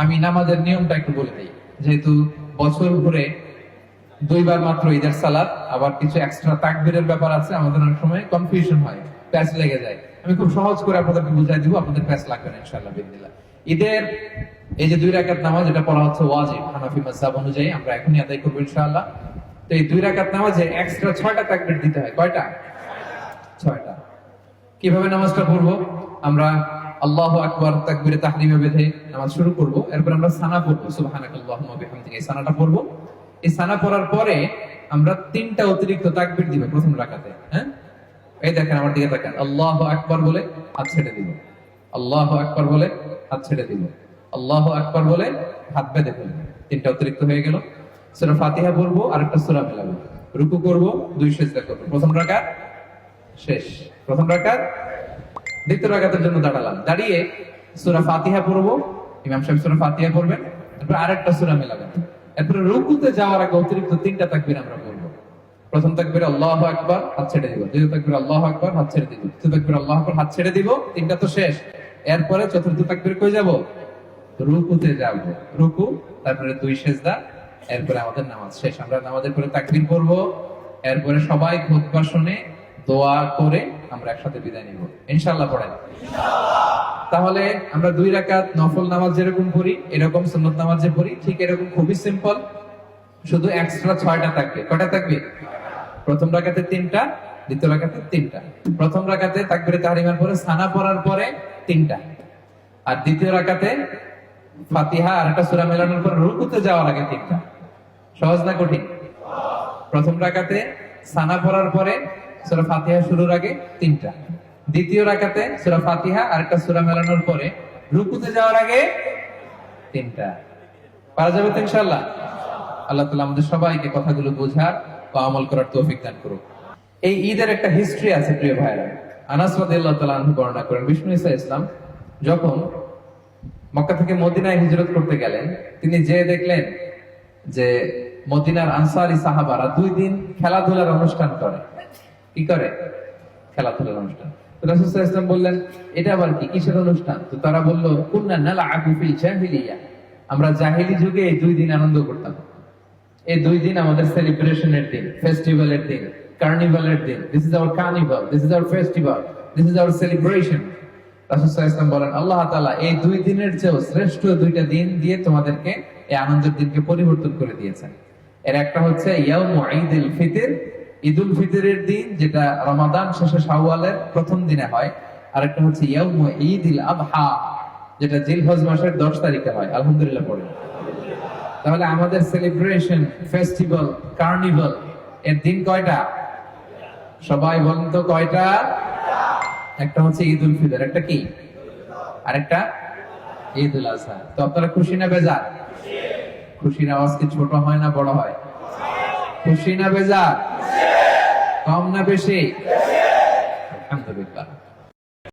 আমি নামাজের নিয়মটা একটু বলে দিই। যেহেতু বছর ঘুরে দুইবার মাত্র ঈদের সালাত, আবার কিছু এক্সট্রা তাকবীরের ব্যাপার আছে, আমাদের অনেক সময় কনফিউশন হয়, প্যাচ লেগে যায়। আমি খুব সহজ করে আপনাদেরকে বুঝাই দিব, আপনাদের প্যাচ লাগবে না ইনশাআল্লাহ বিদিনিল্লাহ। ঈদের এই যে 2 রাকাত নামাজ, এটা পড়া হচ্ছে ওয়াজিব হানাফি মাযহাব অনুযায়ী, আমরা এখনই আদায় করবো ইনশাআল্লাহ। তো এই 2 রাকাত নামাজে এক্সট্রা 6টা তাকবীর দিতে হয়। কয়টা? 6টা। কিভাবে নামাজটা পড়বো? আমরা আল্লাহু আকবার তাকবীরে তাহরিমে বেঁধে নামাজ শুরু করব। এরপর আমরা সানা পড়বো, সুবহানাকাল্লাহুম্মা বিহামদিকা, এই সানাটা পড়বো। এই সানা পড়ার পরে আমরা 3টা অতিরিক্ত তাকবীর দিব প্রথম রাকাতে। হ্যাঁ, এই দেখেন আমার দিকে তাকান। আল্লাহু আকবার বলে হাত ছেড়ে দিব, আল্লাহু আকবার বলে হাত ছেড়ে দিব, আল্লাহু আকবার বলে হাত বেঁধে ফেলব। 3টা অতিরিক্ত হয়ে গেল। সূরা ফাতিহা পড়বো, আরেকটা সূরা মিলাবো, রুকু করব, 2 সিজদা করব। প্রথম রাকাত শেষ। প্রথম রাকাত। দ্বিতীয় রাকাতের জন্য দাঁড়ালাম, দাঁড়িয়ে সূরা ফাতিহা পড়বো, ইমাম সাহেব সূরা ফাতিহা পড়বেন, তারপর আরেকটা সূরা মিলাবেন। এরপর রুকুতে যাওয়ার আগে অতিরিক্ত 3টা তাকবীর আমরা পড়বো। প্রথম তাকবীরে আল্লাহু আকবার, হাত ছেড়ে দিব। দ্বিতীয় তাকবীরে আল্লাহু আকবার, হাত ছেড়ে দিব। তৃতীয় তাকবীরে আল্লাহু আকবার, হাত ছেড়ে দিব। 3টা তো শেষ। এরপরে চতুর্থ তাকবীর কই যাব? রুকুতে যাব। রুকু, তারপরে 2 সিজদা, এরপরে আমাদের নামাজ শেষ। আমরা নামাজের পরে তাকবীর পড়বো, এরপরে সবাই খুতবা শুনে দোয়া করে আমরা একসাথে বিদায় নিব ইনশাআল্লাহ। পড়েন তাহলে আমরা 2 রাকাত নফল নামাজ যেরকম পড়ি, এরকম সুন্নত নামাজ যে পড়ি, ঠিক এরকম খুবই সিম্পল, শুধু এক্সট্রা 6টা থাকবে। কয়টা থাকবে? প্রথম রাকাতে 3টা, দ্বিতীয় রাকাতে 3টা। প্রথম রাকাতে তাকবীরে তাহরিমার পরে সানা পড়ার পরে 3টা, আর দ্বিতীয় রাকাতে ফাতিহা আর একটা সূরা মেলানোর পর রুকুতে যাওয়ার আগে 3টা। সহজ না কঠিন? প্রথম রাকাতে সানা পড়ার পরে সূরা ফাতিহা শুরুর আগে 3টা, দ্বিতীয় রাকাতে সূরা ফাতিহা আর একটা সূরা মেলানোর পরে রুকুতে যাওয়ার আগে 3টা। পারা যাবে তো ইনশাআল্লাহ? আল্লাহ তাআলা আমাদের সবাইকে কথাগুলো বোঝার ও আমল করার তৌফিক দান করুন। এই ঈদের একটা হিস্ট্রি আছে প্রিয় ভাইরা। আনাস রাদিয়াল্লাহু তাআলা আনহু বর্ণনা করেন, বিষ্ণু ঈসা ইসলাম যখন মক্কা থেকে মদিনায় হিজরত করতে গেলেন, তিনি যে দেখলেন যে মদিনার আনসারী সাহাবারা 2 দিন খেলাধুলার অনুষ্ঠান করে। কি করে? খেলাধুলার অনুষ্ঠান। তো রাসূল সাল্লাল্লাহু আলাইহি ওয়াসাল্লাম বললেন, এটা আবার কি, কিসের অনুষ্ঠান? তো তারা বলল, কুননা নালআবু ফিল জাহিলিয়া, আমরা জাহিলি যুগে এই 2 দিন আনন্দ করতাম। এই 2 দিন আমাদের সেলিব্রেশনের দিন, ফেস্টিভ্যালের দিন, কার্নিভালের দিন। This is our carnival, this is our festival, this is our celebration. রাসূল সাল্লাল্লাহু আলাইহি ওয়াসাল্লাম বলেন, আল্লাহ তাআলা এই 2 দিনের চেয়েও শ্রেষ্ঠ 2টা দিন দিয়ে তোমাদেরকে এই আনন্দের দিনকে পরিবর্তন করে দিয়েছেন। এর একটা হচ্ছে ইয়াউমু ঈদুল ফিতর, ঈদুল ফিতরের দিন, যেটা রমাদান শেষে শাওয়ালের প্রথম দিনে হয়। আর একটা হচ্ছে ইয়াউমু ঈদুল আযহা, যেটা জিলহজ মাসের 10 তারিখে হয়। আলহামদুলিল্লাহ পড়েন। তাহলে আমাদের সেলিব্রেশন, ফেস্টিভ্যাল, কার্নিভাল এর দিন কয়টা? সবাই বলেন তো কয়টা? একটা হচ্ছে ঈদুল ফিতর, একটা কি, আর একটা ঈদুল আযহা। তো আপনারা খুশি না বেজার? খুশির আওয়াজ কি ছোট হয় না বড় হয়? খুশি না বেজার? কম না বেশি? আলহামদুলিল্লাহ।